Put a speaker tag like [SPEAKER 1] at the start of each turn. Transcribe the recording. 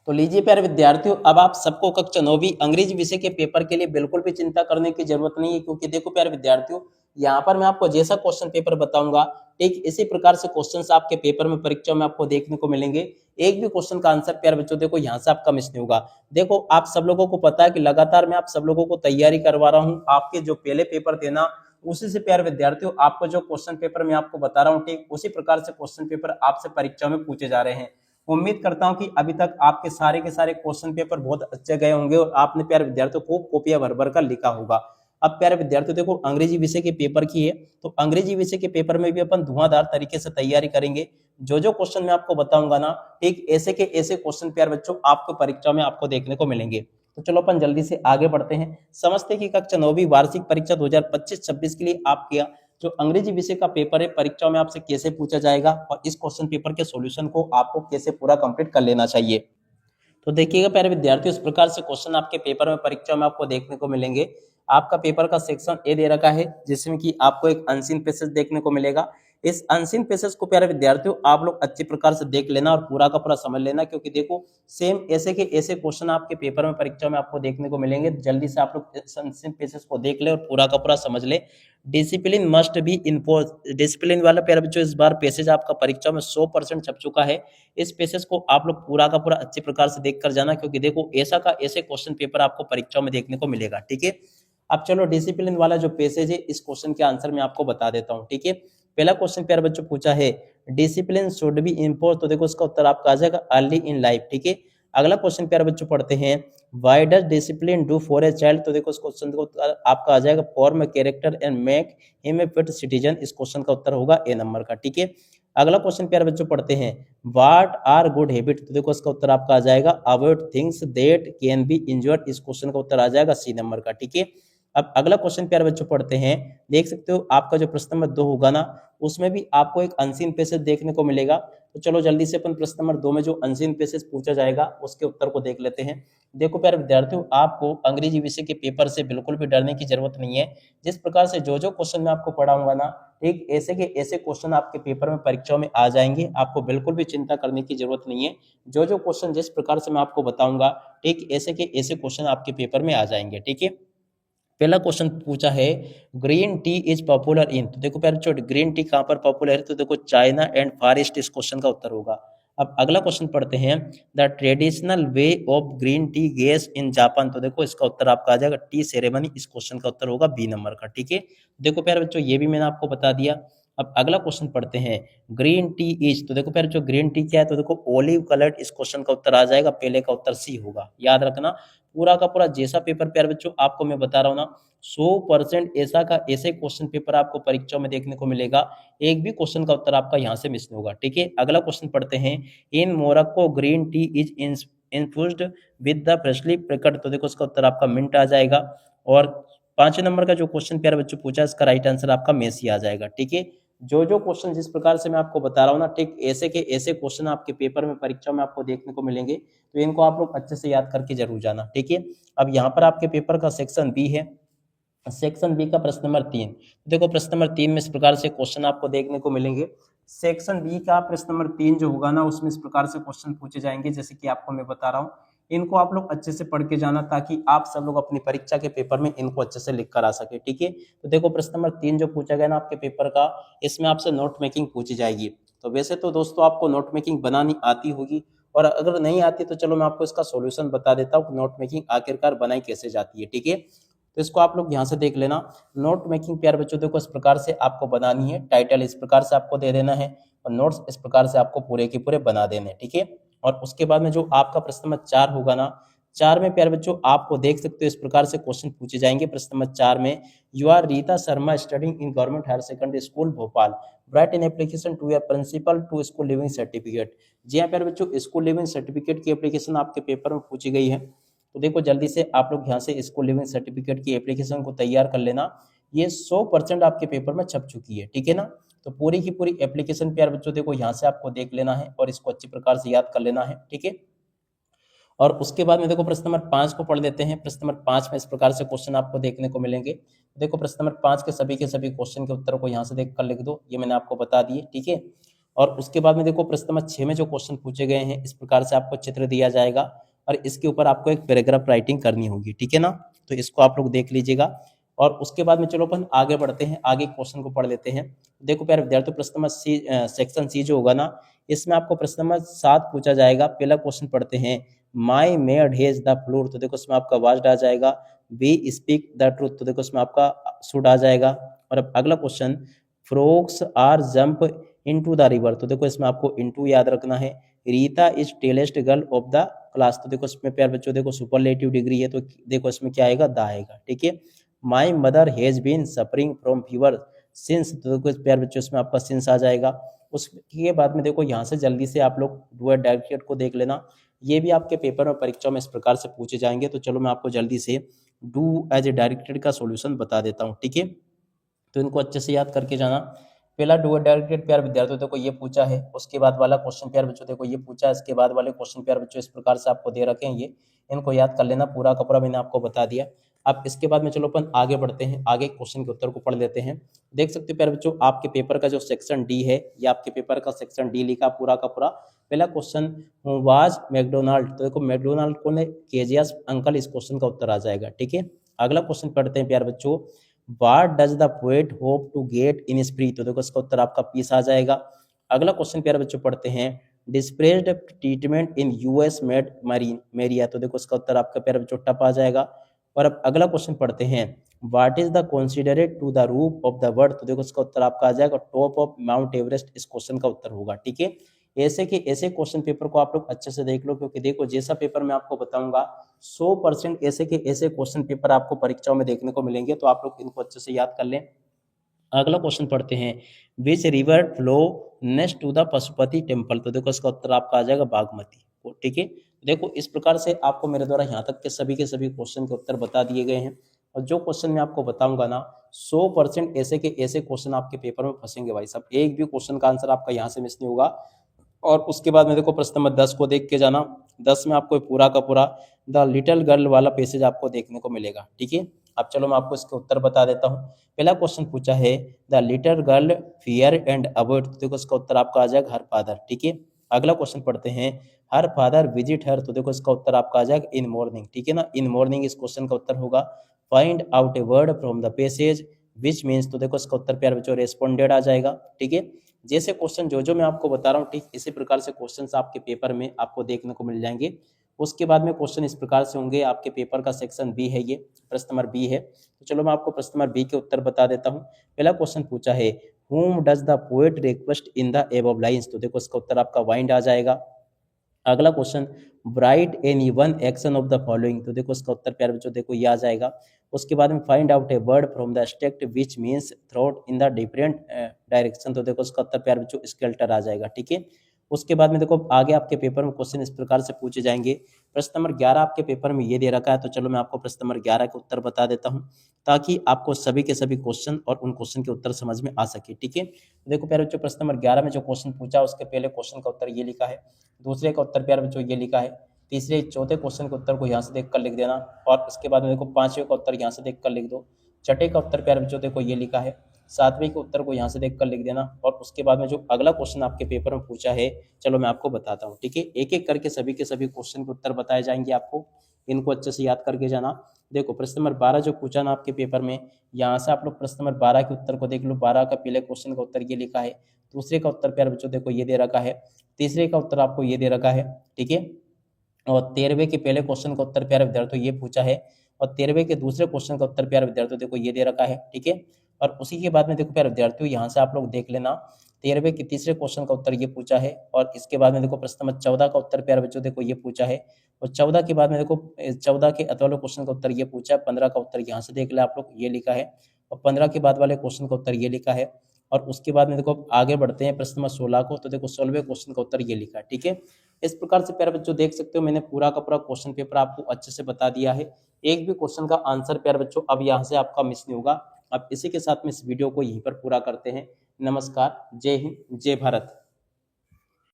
[SPEAKER 1] तो लीजिए प्यारे विद्यार्थियों, अब आप सबको कक्षा 9वीं अंग्रेजी विषय के पेपर के लिए बिल्कुल भी चिंता करने की जरूरत नहीं है, क्योंकि देखो प्यारे विद्यार्थियों, यहाँ पर मैं आपको जैसा क्वेश्चन पेपर बताऊंगा ठीक इसी प्रकार से क्वेश्चंस आपके पेपर में परीक्षा में आपको देखने को मिलेंगे। एक भी क्वेश्चन का आंसर प्यारे बच्चों देखो यहाँ से आपका मिस नहीं होगा। देखो आप सब लोगों को पता है कि लगातार मैं आप सब लोगों को तैयारी करवा रहा हूँ। आपके जो पहले पेपर थे ना, उसी से प्यारे विद्यार्थियों आपको जो क्वेश्चन पेपर मैं आपको बता रहा हूँ ठीक उसी प्रकार से क्वेश्चन पेपर आपसे परीक्षा में पूछे जा रहे हैं। उम्मीद करता हूं कि अभी तक आपके सारे के सारे क्वेश्चन पेपर बहुत अच्छे गए होंगे और आपने प्यारे विद्यार्थियों को कॉपियां भर भर कर लिखा होगा। अब प्यारे विद्यार्थियों देखो अंग्रेजी विषय के पेपर की है, तो अंग्रेजी विषय के पेपर में भी अपन धुआंधार तरीके से तैयारी करेंगे। जो क्वेश्चन मैं आपको बताऊंगा ना ठीक ऐसे के ऐसे क्वेश्चन प्यारे बच्चों आपको परीक्षा में आपको देखने को मिलेंगे। तो चलो अपन जल्दी से आगे बढ़ते हैं, समझते हैं कि कक्षा 9वीं वार्षिक परीक्षा 2025-26 के लिए आपके जो अंग्रेजी विषय का पेपर है परीक्षा में आपसे कैसे पूछा जाएगा और इस क्वेश्चन पेपर के सॉल्यूशन को आपको कैसे पूरा कंप्लीट कर लेना चाहिए। तो देखिएगा प्यारे विद्यार्थियों, इस प्रकार से क्वेश्चन आपके पेपर में परीक्षा में आपको देखने को मिलेंगे। आपका पेपर का सेक्शन ए दे रखा है जिसमें कि आपको एक अनसीन पैसेज देखने को मिलेगा। इस अनसीन पैसेज को प्यारे विद्यार्थियों आप लोग अच्छी प्रकार से देख लेना और पूरा का पूरा समझ लेना, क्योंकि देखो सेम ऐसे के ऐसे क्वेश्चन आपके पेपर में परीक्षा में आपको देखने को मिलेंगे। जल्दी से आप लोग इस अनसीन पैसेज को देख ले और पूरा का पूरा समझ ले। Discipline must be enforce, discipline वाला प्यारे बच्चों इस बार पैसेज आपका परीक्षा में 100% छप चुका है। इस पैसेज को आप लोग पूरा का पूरा अच्छी प्रकार से देख कर जाना, क्योंकि देखो ऐसा का ऐसे क्वेश्चन पेपर आपको परीक्षा में देखने को मिलेगा। ठीक है, अब चलो डिसिप्लिन वाला जो पैसेज है इस क्वेश्चन के आंसर में आपको बता देता हूँ। ठीक है, पहला क्वेश्चन प्यारे बच्चों पूछा है डिसिप्लिन शुड बी इम्पोज, तो देखो इसका उत्तर आपका आ जाएगा अर्ली इन लाइफ। ठीक है, अगला क्वेश्चन प्यारे बच्चों पढ़ते हैं why does discipline do for a child, तो देखो इस क्वेश्चन को आपका आ जाएगा form a character and make him a fit citizen. इस क्वेश्चन का उत्तर होगा ए नंबर का। ठीक है, अगला क्वेश्चन प्यारे बच्चों पढ़ते हैं व्हाट आर गुड हैबिट, तो देखो इसका उत्तर आपका आ जाएगा avoid things that can be injured. इस क्वेश्चन का उत्तर आ जाएगा सी नंबर का। ठीक है, अब अगला क्वेश्चन प्यारे बच्चों पढ़ते हैं, देख सकते हो आपका जो प्रश्न नंबर 2 होगा ना उसमें भी आपको एक अनसीन पैसेज देखने को मिलेगा। तो चलो जल्दी से अपन प्रश्न नंबर 2 में जो अनसीन पैसेज पूछा जाएगा उसके उत्तर को देख लेते हैं। देखो प्यारे विद्यार्थियों, आपको अंग्रेजी विषय के पेपर से बिल्कुल भी डरने की जरूरत नहीं है। जिस प्रकार से जो क्वेश्चन मैं आपको पढ़ाऊंगा ना ठीक ऐसे के ऐसे क्वेश्चन आपके पेपर में परीक्षा में आ जाएंगे। आपको बिल्कुल भी चिंता करने की जरूरत नहीं है। जो क्वेश्चन जिस प्रकार से मैं आपको बताऊंगा ठीक ऐसे के ऐसे क्वेश्चन आपके पेपर में आ जाएंगे। ठीक है, पहला क्वेश्चन पूछा है green tea is popular in, तो देखो प्यारे छोटे ग्रीन टी कहाँ पर पॉपुलर है, तो देखो चाइना एंड फार ईस्ट इस क्वेश्चन का उत्तर होगा। अब अगला क्वेश्चन पढ़ते हैं the traditional way of green tea guess in Japan, तो देखो इसका उत्तर आपका आ जाएगा टी सेरेमनी। इस क्वेश्चन का उत्तर होगा बी नंबर का। ठीक है, देखो प्यारे बच्चों ये भी मैंने आपको बता दिया। अब अगला क्वेश्चन पढ़ते हैं ग्रीन टी इज, तो देखो प्यारे जो ग्रीन टी क्या है, तो देखो ओलिव कलर्ड। इस क्वेश्चन का उत्तर आ जाएगा पहले का उत्तर सी होगा। याद रखना पूरा का पूरा जैसा पेपर प्यारे बच्चों आपको मैं बता रहा हूँ ना 100% ऐसा का ऐसे क्वेश्चन पेपर आपको परीक्षा में देखने को मिलेगा। एक भी क्वेश्चन का उत्तर आपका यहाँ से मिस नहीं होगा। ठीक है, अगला क्वेश्चन पढ़ते हैं in Morocco green tea is infused with the freshly prickled, तो देखो इसका उत्तर आपका मिंट आ जाएगा। और 5वें नंबर का जो क्वेश्चन प्यारे बच्चों पूछा इसका राइट आंसर आपका मेसी आ जाएगा। ठीक है, जो क्वेश्चन जिस प्रकार से मैं आपको बता रहा हूँ ना ठीक ऐसे के ऐसे क्वेश्चन आपके पेपर में परीक्षा में आपको देखने को मिलेंगे। तो इनको आप लोग अच्छे से याद करके जरूर जाना। ठीक है, अब यहाँ पर आपके पेपर का सेक्शन बी है। सेक्शन बी का प्रश्न नंबर 3, देखो प्रश्न नंबर 3 में इस प्रकार से क्वेश्चन आपको देखने को मिलेंगे। सेक्शन बी का प्रश्न नंबर 3 जो होगा ना उसमें इस प्रकार से क्वेश्चन पूछे जाएंगे जैसे कि आपको मैं बता रहा हूँ। इनको आप लोग अच्छे से पढ़ के जाना ताकि आप सब लोग अपनी परीक्षा के पेपर में इनको अच्छे से लिख कर आ सके। ठीक है, तो देखो प्रश्न नंबर 3 जो पूछा गया ना आपके पेपर का, इसमें आपसे नोट मेकिंग पूछी जाएगी। तो वैसे तो दोस्तों आपको नोट मेकिंग बनानी आती होगी, और अगर नहीं आती तो चलो मैं आपको इसका सॉल्यूशन बता देता हूँ नोट मेकिंग आखिरकार बनाई कैसे जाती है। ठीक है, तो इसको आप लोग यहाँ से देख लेना। नोट मेकिंग प्यारे बच्चों देखो इस प्रकार से आपको बनानी है, टाइटल इस प्रकार से आपको दे देना है और नोट्स इस प्रकार से आपको पूरे के पूरे बना देने। ठीक है, और उसके बाद में जो आपका प्रश्न नंबर 4 होगा ना, 4 में प्यारे बच्चों आपको देख सकते हो इस प्रकार से क्वेश्चन पूछे जाएंगे। प्रश्न नंबर 4 में you are Rita Sharma studying in government higher secondary school Bhopal, write an application to your principal to school leaving certificate. जी हाँ प्यारे बच्चों, स्कूल लिविंग सर्टिफिकेट की एप्लीकेशन आपके पेपर में पूछी गई है। तो देखो जल्दी से आप लोग यहाँ से स्कूल लिविंग सर्टिफिकेट की एप्लीकेशन को तैयार कर लेना। ये 100% आपके पेपर में छप चुकी है। ठीक है ना, तो पूरी की पूरी एप्लीकेशन प्यारे बच्चों देखो यहाँ से आपको देख लेना है और इसको अच्छी प्रकार से याद कर लेना है। ठीक है, और उसके बाद में देखो प्रश्न नंबर 5 को पढ़ लेते हैं। प्रश्न नंबर 5 में इस प्रकार से क्वेश्चन आपको देखने को मिलेंगे। देखो प्रश्न नंबर 5 के सभी क्वेश्चन के उत्तर को यहाँ से देख कर लिख दो, ये मैंने आपको बता दिए। ठीक है, और उसके बाद में देखो प्रश्न नंबर 6 में जो क्वेश्चन पूछे गए हैं इस प्रकार से आपको चित्र दिया जाएगा और इसके ऊपर आपको एक पैराग्राफ राइटिंग करनी होगी, ठीक है ना। तो इसको आप लोग देख लीजिएगा और उसके बाद में चलो अपन आगे बढ़ते हैं, आगे क्वेश्चन को पढ़ लेते हैं। देखो प्यारे विद्यार्थियों प्रश्न नंबर सी सेक्शन सी जो होगा ना इसमें आपको प्रश्न नंबर 7 पूछा जाएगा। पहला क्वेश्चन पढ़ते हैं, माई मेड हेज द फ्लोर, तो देखो इसमें आपका वाज आ जाएगा। वी स्पीक द ट्रूथ, तो देखो इसमें आपका शुड आ जाएगा। और अब अगला question, frogs are jump into the river, तो देखो इसमें आपको इनटू याद रखना है। Rita is tallest girl of the class, तो देखो इसमें प्यार बच्चों देखो सुपरलेटिव डिग्री है तो देखो इसमें क्या आएगा, द आएगा, ठीक है। My mother has been suffering from fever since, तो देखो प्यार बच्चों इसमें आपका सिंस आ जाएगा। उसके बाद में देखो यहाँ से जल्दी से आप लोग डू डायरेक्टेड को देख लेना, ये भी आपके पेपर और परीक्षा में इस प्रकार से पूछे जाएंगे। तो चलो मैं आपको जल्दी से डू एज ए डायरेक्टेड का सॉल्यूशन बता देता हूँ, ठीक है। तो इनको अच्छे से याद करके जाना। पहला डू डायरेक्टेड प्यार विद्यार्थियों देखो ये पूछा है, उसके बाद वाला क्वेश्चन प्यार बच्चों देखो ये पूछा है, इसके बाद वाले क्वेश्चन प्यार बच्चों इस प्रकार से आपको दे रखे हैं, ये इनको याद कर लेना, पूरा का पूरा मैंने आपको बता दिया। अब इसके बाद में चलो अपन आगे बढ़ते हैं, आगे क्वेश्चन के उत्तर को पढ़ लेते हैं। देख सकते हो प्यारे बच्चों आपके पेपर का जो सेक्शन डी है, या आपके पेपर का सेक्शन डी लिखा पूरा का पूरा। पहला क्वेश्चन, वाज मैकडोनाल्ड, तो देखो मैकडोनाल्ड कौन है, केजीएस अंकल, इस क्वेश्चन का उत्तर आ जाएगा, ठीक है। अगला क्वेश्चन पढ़ते हैं प्यारे बच्चों, what does the poet hope to get in spree, तो देखो इसका उत्तर आपका पीस आ जाएगा। अगला क्वेश्चन प्यारे बच्चों पढ़ते हैं, डिस्प्रेस्ड ट्रीटमेंट इन यूएस मेड मेरिया, तो देखो इसका उत्तर आपका प्यारे बच्चों टप आ जाएगा। और अब अगला क्वेश्चन पढ़ते हैं, what is the considerate to the roof of the world, तो देखो इसका उत्तर आपका आ जाएगा टॉप ऑफ माउंट एवरेस्ट, इस क्वेश्चन का उत्तर होगा, ठीक है। ऐसे के ऐसे क्वेश्चन पेपर को आप लोग अच्छे से देख लो, क्योंकि देखो जैसा पेपर मैं आपको बताऊंगा 100% ऐसे के ऐसे क्वेश्चन पेपर आपको परीक्षाओं में देखने को मिलेंगे, तो आप लोग इनको अच्छे से याद कर लें। अगला क्वेश्चन पढ़ते हैं, which river flow next to the Pashupati temple, तो देखो इसका उत्तर आपका आ जाएगा बागमती, ठीक है। देखो इस प्रकार से आपको मेरे द्वारा यहाँ तक के सभी क्वेश्चन के उत्तर बता दिए गए हैं, और जो क्वेश्चन मैं आपको बताऊंगा ना 100% ऐसे के ऐसे क्वेश्चन आपके पेपर में फंसेंगे भाई साहब, एक भी क्वेश्चन का आंसर आपका यहाँ से मिस नहीं होगा। और उसके बाद में देखो प्रश्न नंबर 10 को देख के जाना, 10 में आपको पूरा का पूरा द लिटिल गर्ल वाला पैसेज आपको देखने को मिलेगा, ठीक है। अब चलो मैं आपको इसके उत्तर बता देता हूँ। पहला क्वेश्चन पूछा है, the little girl fear and avoid, तो देखो इसका उत्तर आपका आ जाएगा हर फादर, ठीक है। अगला क्वेश्चन पढ़ते हैं, हर फादर विजिट हर, तो देखो इसका उत्तर आपका आ जाएगा इन मॉर्निंग, ठीक है ना, इन मॉर्निंग इस क्वेश्चन का उत्तर होगा। Find out a word from the passage which means, तो देखो इसका उत्तर प्यार बच्चों रेस्पोंडेड आ जाएगा, ठीक है। जैसे क्वेश्चन जो मैं आपको बता रहा हूँ ठीक इसी प्रकार से क्वेश्चंस आपके पेपर में आपको देखने को मिल जाएंगे। उसके बाद में क्वेश्चन इस प्रकार से होंगे, आपके पेपर का सेक्शन बी है, ये प्रश्न नंबर बी है। तो चलो मैं आपको प्रश्न नंबर बी के उत्तर बता देता हूँ। पहला क्वेश्चन पूछा है, whom does the poet request in the above lines, तो देखो इसका उत्तर आपका वाइंड आ जाएगा। अगला question, right any one action of the following, तो देखो इसका उत्तर प्यारे बच्चों देखो ये आ जाएगा। उसके बाद में find out a word from the text which means throat in the different direction, तो देखो इसका उत्तर प्यारे बच्चों स्केल्टर आ जाएगा, ठीक है। उसके बाद में देखो आगे आपके पेपर में क्वेश्चन इस प्रकार से पूछे जाएंगे। प्रश्न नंबर 11 आपके पेपर में ये दे रखा है, तो चलो मैं आपको प्रश्न नंबर 11 के उत्तर बता देता हूँ, ताकि आपको सभी के सभी क्वेश्चन और उन क्वेश्चन के उत्तर समझ में आ सके, ठीक है। देखो प्यारे बच्चों प्रश्न नंबर 11 में जो क्वेश्चन पूछा उसके पहले क्वेश्चन का उत्तर ये लिखा है, दूसरे का उत्तर प्यारे बच्चों ये लिखा है, तीसरे चौथे क्वेश्चन के उत्तर को यहाँ से देख कर लिख देना, और इसके बाद में देखो पांचवें का उत्तर यहाँ से देख कर लिख दो, छठे का उत्तर प्यारे बच्चों देखो ये लिखा है, सातवें के उत्तर को यहाँ से देख कर लिख देना, और उसके बाद में जो अगला क्वेश्चन आपके पेपर में पूछा है चलो मैं आपको बताता हूँ, ठीक है। एक एक करके सभी के सभी क्वेश्चन के उत्तर बताए जाएंगे आपको, इनको अच्छे से याद करके जाना। देखो प्रश्न नंबर 12 जो पूछा ना आपके पेपर में, यहाँ से आप लोग प्रश्न नंबर 12 के उत्तर को देख लो। 12 का पहले क्वेश्चन का उत्तर ये लिखा है, दूसरे का उत्तर प्यारे बच्चों देखो ये दे रखा है, तीसरे का उत्तर आपको ये दे रखा है, ठीक है। और 13वें के पहले क्वेश्चन का उत्तर प्यारे विद्यार्थियों ये पूछा है, और 13वें के दूसरे क्वेश्चन का उत्तर प्यारे विद्यार्थियों देखो ये दे रखा है, ठीक है। और उसी के बाद में देखो प्यारे विद्यार्थियों यहाँ से आप लोग देख लेना, 13वें के तीसरे क्वेश्चन का उत्तर ये पूछा है, और इसके बाद में देखो प्रश्न नंबर 14 का उत्तर प्यारे बच्चों देखो ये पूछा है, और 14 के बाद में देखो 14 के अतवाले क्वेश्चन का उत्तर ये पूछा है, 15 का उत्तर यहाँ से देख ले आप लोग ये लिखा है, और 15 के बाद वाले क्वेश्चन का उत्तर ये लिखा है। और उसके बाद में देखो आगे बढ़ते हैं प्रश्न नंबर 16 को, तो देखो 16वें क्वेश्चन का उत्तर ये लिखा है, ठीक है। इस प्रकार से प्यारे बच्चों देख सकते हो मैंने पूरा का पूरा क्वेश्चन पेपर आपको अच्छे से बता दिया है, एक भी क्वेश्चन का आंसर प्यारे बच्चों अब यहाँ से आपका मिस नहीं होगा। अब इसी के साथ में इस वीडियो को यहीं पर पूरा करते हैं। नमस्कार, जय हिंद, जय भारत।